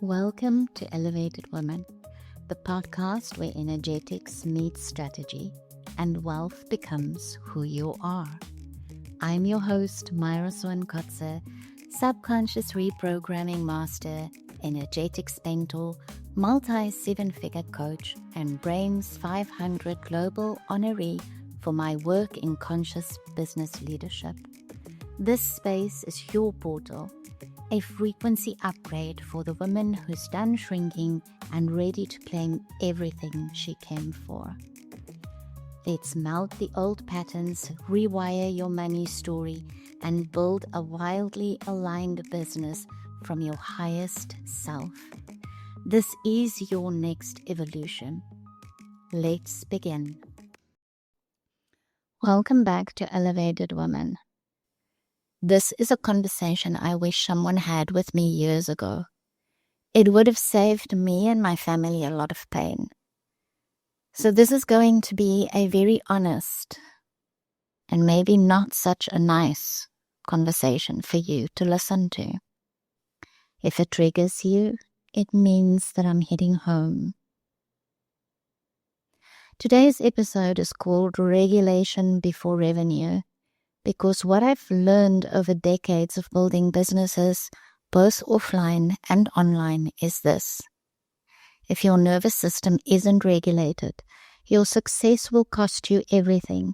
Welcome to Elevated Women, the podcast where energetics meets strategy and wealth becomes who you are. I'm your host, Myra Swankotze, subconscious reprogramming master, energetics mentor, multi-seven-figure coach, and Brain's 500 global honoree for my work in conscious business leadership. This space is your portal, a frequency upgrade for the woman who's done shrinking and ready to claim everything she came for. Let's melt the old patterns, rewire your money story, and build a wildly aligned business from your highest self. This is your next evolution. Let's begin. Welcome back to Elevated Women. This is a conversation I wish someone had with me years ago. It would have saved me and my family a lot of pain. So this is going to be a very honest and maybe not such a nice conversation for you to listen to. If it triggers you, it means that I'm heading home. Today's episode is called Regulation Before Revenue, because what I've learned over decades of building businesses, both offline and online, is this. If your nervous system isn't regulated, your success will cost you everything: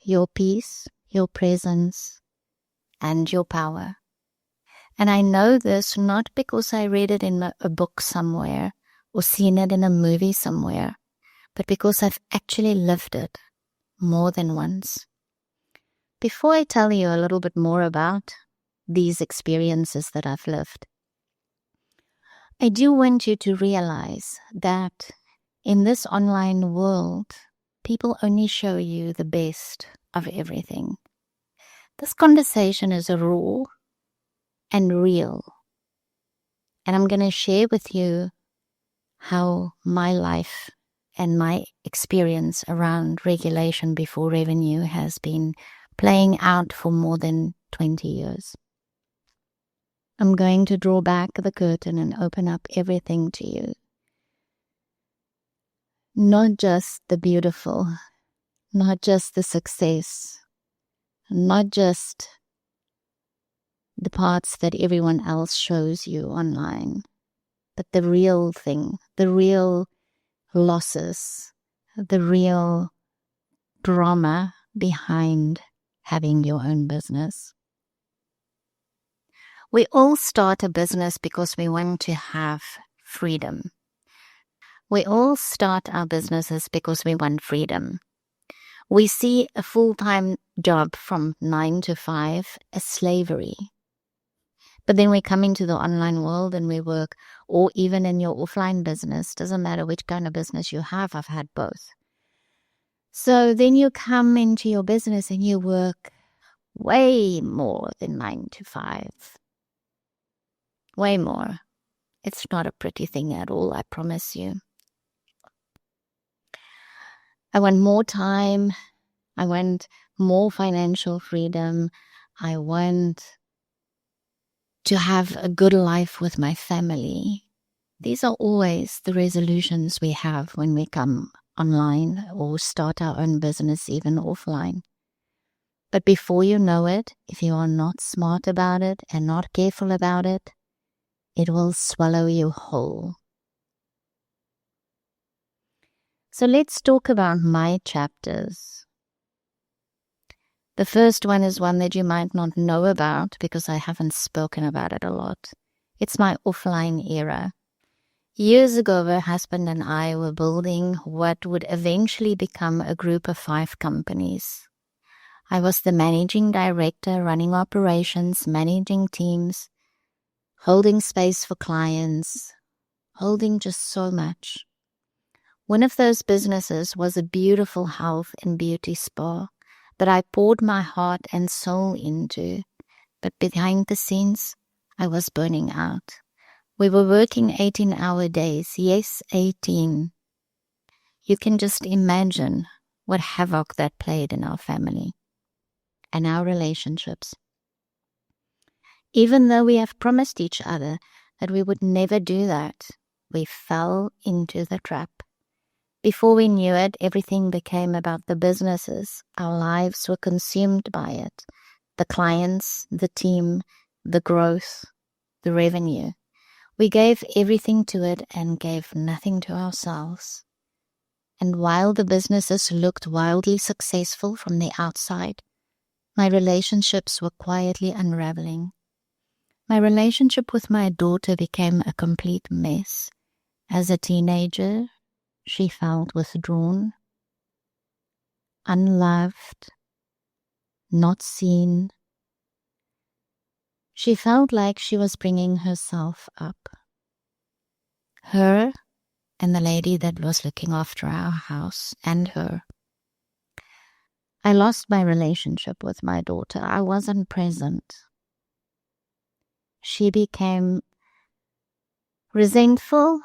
your peace, your presence, and your power. And I know this not because I read it in a book somewhere or seen it in a movie somewhere, but because I've actually lived it more than once. Before I tell you a little bit more about these experiences that I've lived, I do want you to realize that in this online world, people only show you the best of everything. This conversation is raw and real, and I'm going to share with you how my life and my experience around regulation before revenue has been playing out for more than 20 years. I'm going to draw back the curtain and open up everything to you. Not just the beautiful, not just the success, not just the parts that everyone else shows you online, but the real thing, the real losses, the real drama behind having your own business. We all start a business because we want to have freedom. We all start our businesses because we want freedom. We see a full-time job from 9 to 5 as slavery. But then we come into the online world and we work, or even in your offline business, doesn't matter which kind of business you have, I've had both. So then you come into your business and you work way more than 9 to 5. Way more. It's not a pretty thing at all, I promise you. I want more time. I want more financial freedom. I want to have a good life with my family. These are always the resolutions we have when we come online or start our own business, even offline. But before you know it, if you are not smart about it and not careful about it, it will swallow you whole. So let's talk about my chapters. The first one is one that you might not know about because I haven't spoken about it a lot. It's my offline era. Years ago, my husband and I were building what would eventually become a group of 5 companies. I was the managing director, running operations, managing teams, holding space for clients, holding just so much. One of those businesses was a beautiful health and beauty spa that I poured my heart and soul into, but behind the scenes, I was burning out. We were working 18-hour days. Yes, 18. You can just imagine what havoc that played in our family and our relationships. Even though we have promised each other that we would never do that. We fell into the trap. Before we knew it, everything became about the businesses. Our lives were consumed by it. The clients, the team, the growth, the revenue. We gave everything to it and gave nothing to ourselves. And while the businesses looked wildly successful from the outside, my relationships were quietly unraveling. My relationship with my daughter became a complete mess. As a teenager, she felt withdrawn, unloved, not seen. She felt like she was bringing herself up. Her and the lady that was looking after our house and her. I lost my relationship with my daughter. I wasn't present. She became resentful.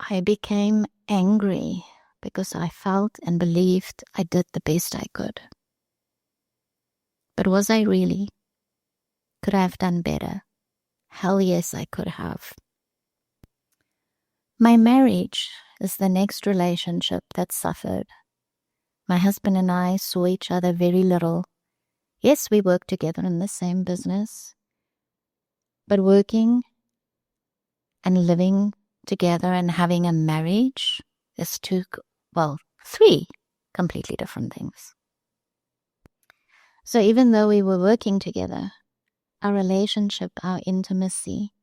I became angry because I felt and believed I did the best I could. But was I really? Could I have done better? Hell yes, I could have. My marriage is the next relationship that suffered. My husband and I saw each other very little. Yes, we worked together in the same business, but working and living together and having a marriage is three completely different things. So even though we were working together, our relationship, our intimacy,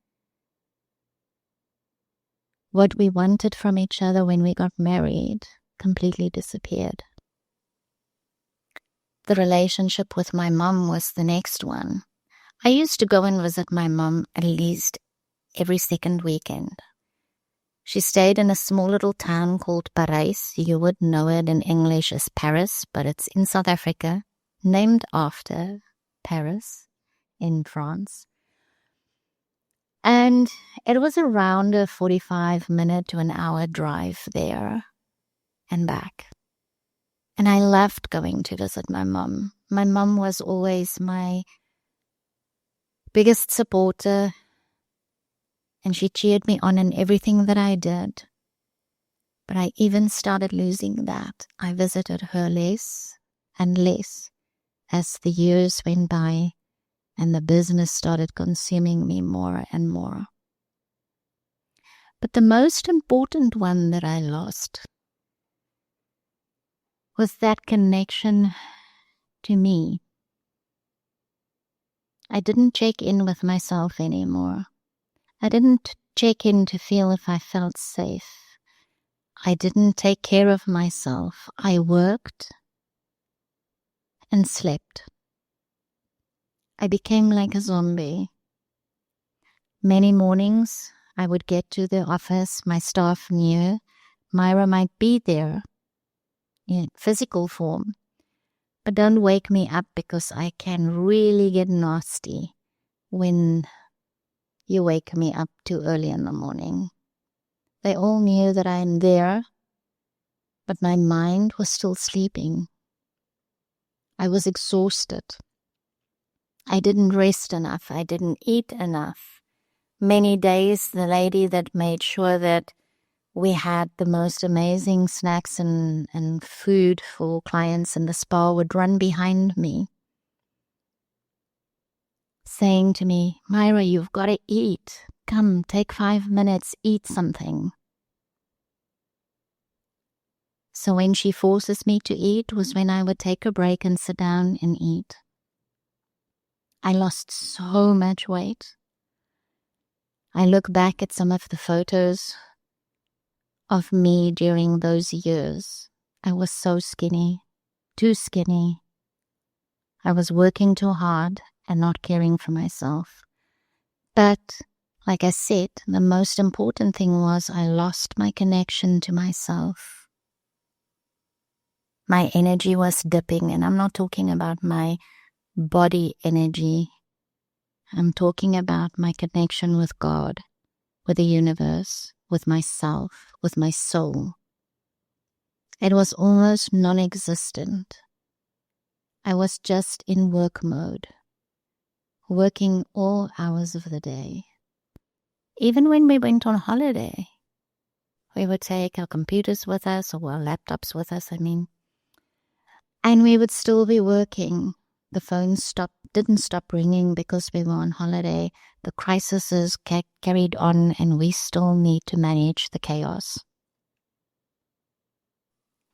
what we wanted from each other when we got married completely disappeared. The relationship with my mom was the next one. I used to go and visit my mom at least every second weekend. She stayed in a small little town called Paris. You would know it in English as Paris, but it's in South Africa, named after Paris in France. And it was around a 45-minute to an hour drive there and back. And I loved going to visit my mom. My mom was always my biggest supporter, and she cheered me on in everything that I did. But I even started losing that. I visited her less and less as the years went by and the business started consuming me more and more. But the most important one that I lost was that connection to me. I didn't check in with myself anymore. I didn't check in to feel if I felt safe. I didn't take care of myself. I worked and slept. I became like a zombie. Many mornings I would get to the office. My staff knew Myra might be there in physical form, but don't wake me up because I can really get nasty when you wake me up too early in the morning. They all knew that I'm there, but my mind was still sleeping. I was exhausted. I didn't rest enough. I didn't eat enough. Many days, the lady that made sure that we had the most amazing snacks and food for clients in the spa would run behind me, saying to me, Myra, you've got to eat. Come, take 5 minutes, eat something. So when she forces me to eat was when I would take a break and sit down and eat. I lost so much weight. I look back at some of the photos of me during those years. I was so skinny, too skinny. I was working too hard and not caring for myself. But, like I said, the most important thing was I lost my connection to myself. My energy was dipping, and I'm not talking about my body energy. I'm talking about my connection with God, with the universe, with myself, with my soul. It was almost non-existent. I was just in work mode, working all hours of the day. Even when we went on holiday, we would take our computers with us, or our laptops with us, and we would still be working. The phone didn't stop ringing because we were on holiday. The crises carried on, and we still need to manage the chaos.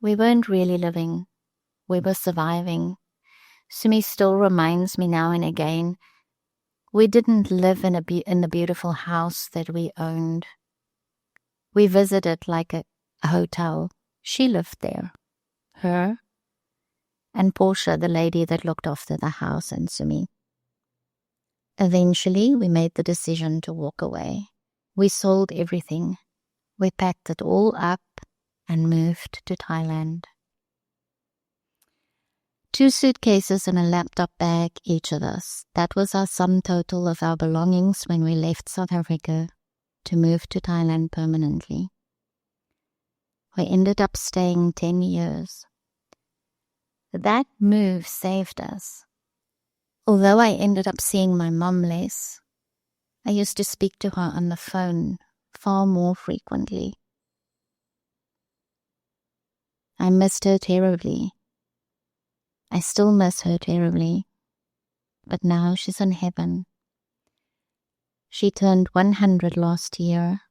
We weren't really living. We were surviving. Sumi still reminds me now and again, we didn't live in the beautiful house that we owned. We visited like a hotel. She lived there. Her and Portia, the lady that looked after the house, and Sumi. Eventually, we made the decision to walk away. We sold everything. We packed it all up and moved to Thailand. 2 suitcases and a laptop bag, each of us. That was our sum total of our belongings when we left South Africa to move to Thailand permanently. We ended up staying 10 years. That move saved us. Although I ended up seeing my mom less, I used to speak to her on the phone far more frequently. I missed her terribly. I still miss her terribly, but now she's in heaven. She turned 100 last year,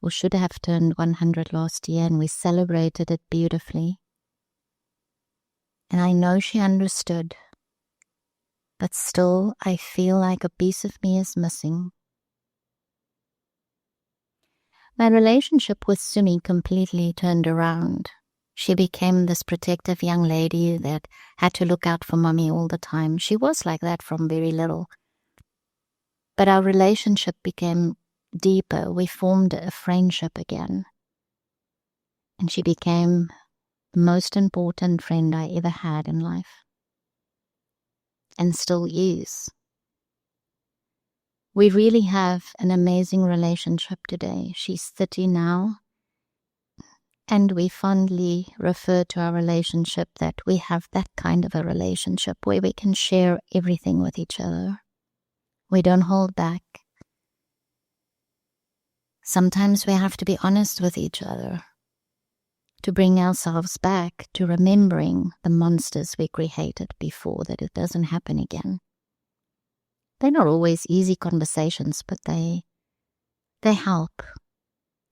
or should have turned 100 last year, and we celebrated it beautifully. And I know she understood, but still I feel like a piece of me is missing. My relationship with Sumi completely turned around. She became this protective young lady that had to look out for mommy all the time. She was like that from very little. But our relationship became deeper. We formed a friendship again. And she became the most important friend I ever had in life. And still is. We really have an amazing relationship today. She's 30 now. And we fondly refer to our relationship that we have that kind of a relationship where we can share everything with each other. We don't hold back. Sometimes we have to be honest with each other to bring ourselves back to remembering the monsters we created before, that it doesn't happen again. They're not always easy conversations, but they help.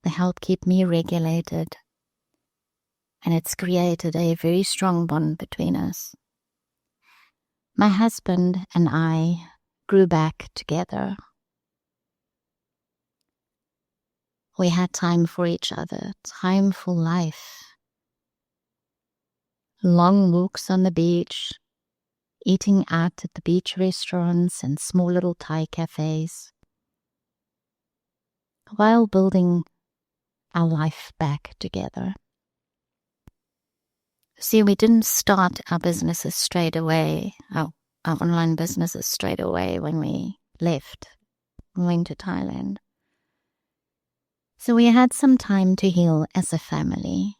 They help keep me regulated. And it's created a very strong bond between us. My husband and I grew back together. We had time for each other, time for life. Long walks on the beach, eating out at the beach restaurants and small little Thai cafes, while building our life back together. See, we didn't start our businesses straight away, our online businesses straight away when we left, went to Thailand. So we had some time to heal as a family,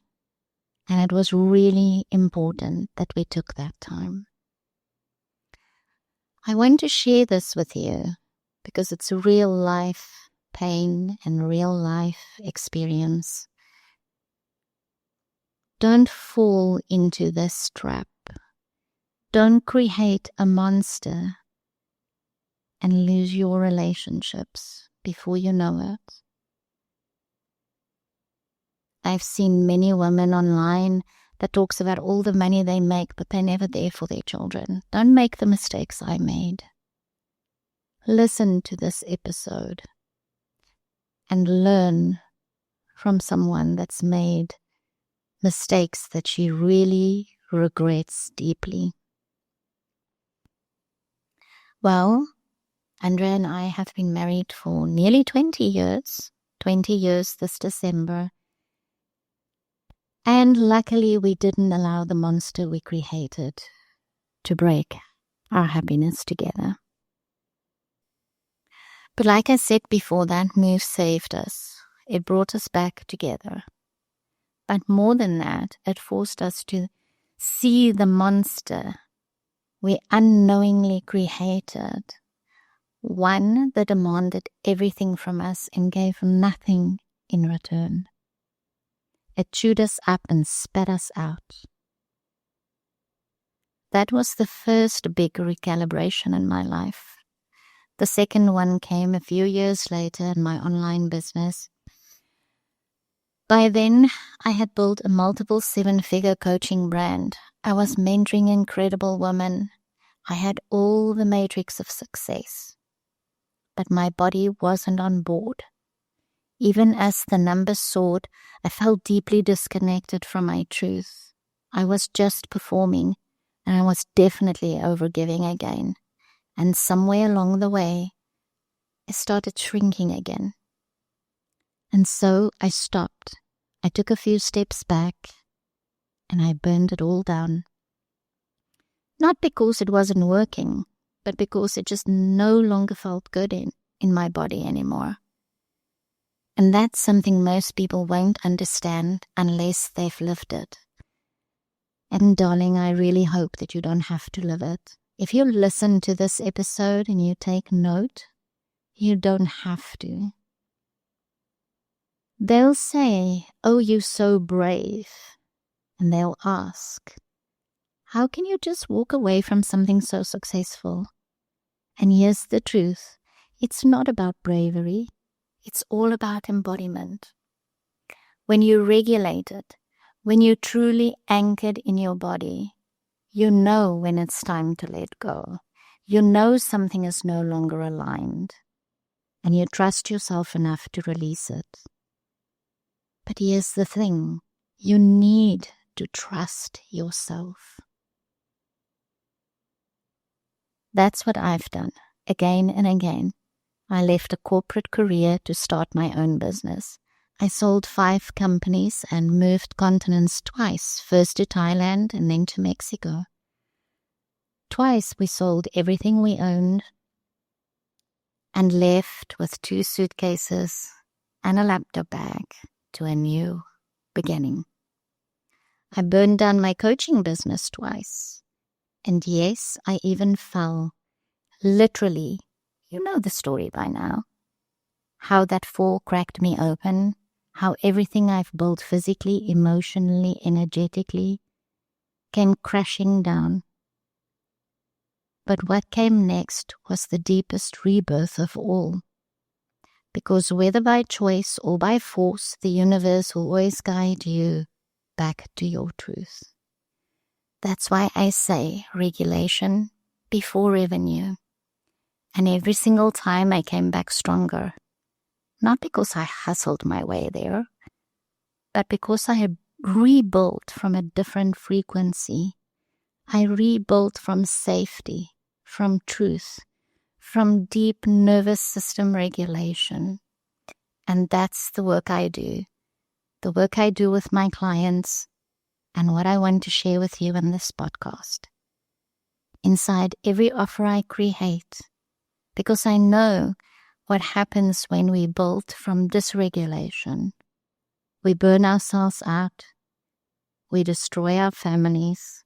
and it was really important that we took that time. I want to share this with you because it's real life pain and real life experience. Don't fall into this trap. Don't create a monster and lose your relationships before you know it. I've seen many women online that talks about all the money they make, but they're never there for their children. Don't make the mistakes I made. Listen to this episode and learn from someone that's made mistakes that she really regrets deeply. Well, Andrea and I have been married for nearly 20 years. 20 years this December. And luckily we didn't allow the monster we created to break our happiness together. But like I said before, that move saved us. It brought us back together. But more than that, it forced us to see the monster we unknowingly created one that demanded everything from us and gave nothing in return. It chewed us up and spat us out. That was the first big recalibration in my life. The second one came a few years later in my online business. By then, I had built a multiple 7-figure coaching brand. I was mentoring incredible women. I had all the matrix of success. But my body wasn't on board. Even as the numbers soared, I felt deeply disconnected from my truth. I was just performing, and I was definitely overgiving again. And somewhere along the way, I started shrinking again. And so I stopped. I took a few steps back, and I burned it all down. Not because it wasn't working, but because it just no longer felt good in my body anymore. And that's something most people won't understand unless they've lived it. And darling, I really hope that you don't have to live it. If you listen to this episode and you take note, you don't have to. They'll say, "Oh, you're so brave." And they'll ask, "How can you just walk away from something so successful?" And here's the truth. It's not about bravery. It's all about embodiment. When you regulate it, when you're truly anchored in your body, you know when it's time to let go. You know something is no longer aligned. And you trust yourself enough to release it. But here's the thing. You need to trust yourself. That's what I've done, again and again. I left a corporate career to start my own business. I sold 5 companies and moved continents twice, first to Thailand and then to Mexico. Twice we sold everything we owned and left with 2 suitcases and a laptop bag to a new beginning. I burned down my coaching business twice. And yes, I even fell. Literally, you know the story by now. How that fall cracked me open, how everything I've built physically, emotionally, energetically came crashing down. But what came next was the deepest rebirth of all. Because whether by choice or by force, the universe will always guide you back to your truth. That's why I say regulation before revenue. And every single time I came back stronger. Not because I hustled my way there, but because I had rebuilt from a different frequency. I rebuilt from safety, from truth, from deep nervous system regulation. And that's the work I do. The work I do with my clients and what I want to share with you in this podcast. Inside every offer I create, because I know what happens when we build from dysregulation. We burn ourselves out. We destroy our families.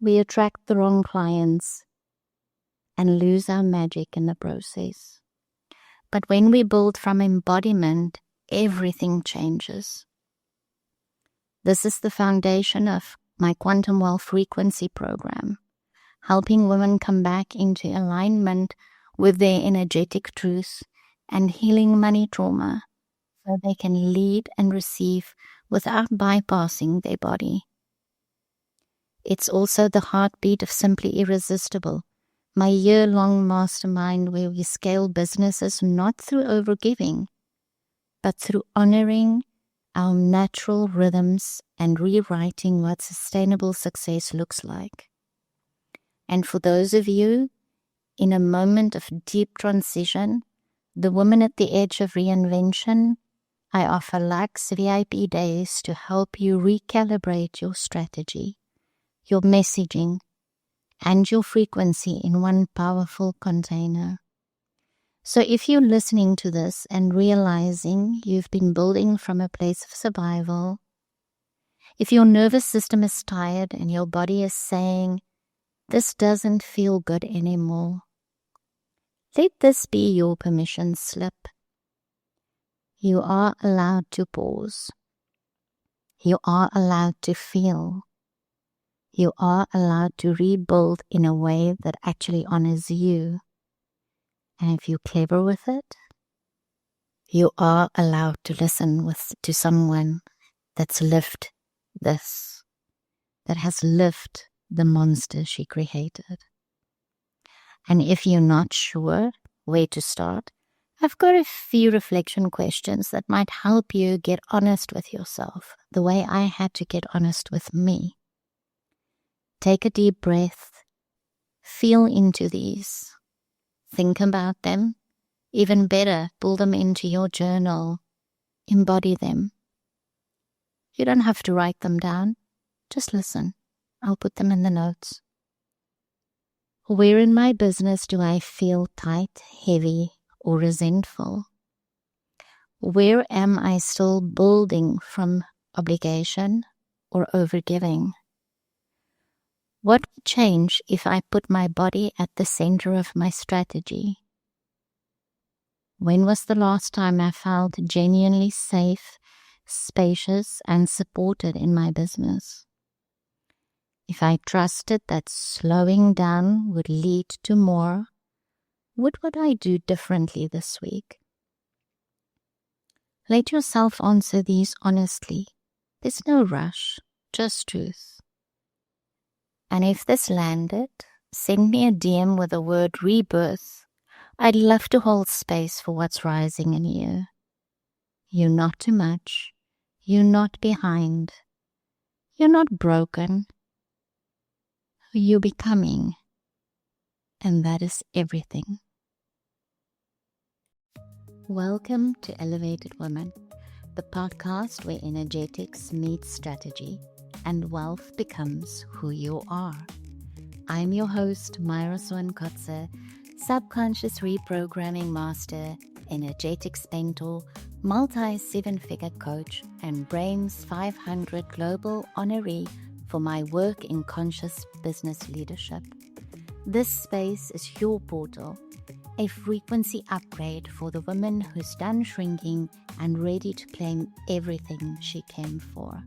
We attract the wrong clients and lose our magic in the process. But when we build from embodiment, everything changes. This is the foundation of my Quantum Wealth Frequency program, helping women come back into alignment with their energetic truth and healing money trauma so they can lead and receive without bypassing their body. It's also the heartbeat of Simply Irresistible, my year-long mastermind where we scale businesses not through overgiving, but through honoring our natural rhythms and rewriting what sustainable success looks like. And for those of you in a moment of deep transition, the woman at the edge of reinvention, I offer Lux VIP days to help you recalibrate your strategy, your messaging, and your frequency in one powerful container. So if you're listening to this and realizing you've been building from a place of survival, if your nervous system is tired and your body is saying, "This doesn't feel good anymore," Let this be your permission slip. You are allowed to pause. You are allowed to feel. You are allowed to rebuild in a way that actually honors you. And if you're clever with it, you are allowed to listen to someone that's lived this, that has lived the monster she created. And if you're not sure where to start, I've got a few reflection questions that might help you get honest with yourself, the way I had to get honest with me. Take a deep breath. Feel into these. Think about them. Even better, pull them into your journal. Embody them. You don't have to write them down. Just listen. I'll put them in the notes. Where in my business do I feel tight, heavy, or resentful? Where am I still building from obligation or overgiving? What would change if I put my body at the center of my strategy? When was the last time I felt genuinely safe, spacious, and supported in my business? If I trusted that slowing down would lead to more, what would I do differently this week? Let yourself answer these honestly. There's no rush, just truth. And if this landed, send me a DM with the word rebirth. I'd love to hold space for what's rising in you. You're not too much. You're not behind. You're not broken. You're becoming. And that is everything. Welcome to Elevated Women, the podcast where energetics meets strategy and wealth becomes who you are. I'm your host, Myra Swankotze, subconscious reprogramming master, energetics mentor, multi-seven-figure coach, and Brain's 500 global honoree for my work in conscious business leadership. This space is your portal, a frequency upgrade for the woman who's done shrinking and ready to claim everything she came for.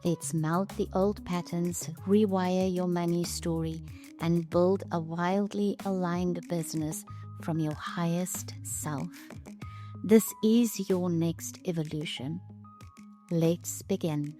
Let's melt the old patterns, rewire your money story, and build a wildly aligned business from your highest self. This is your next evolution. Let's begin.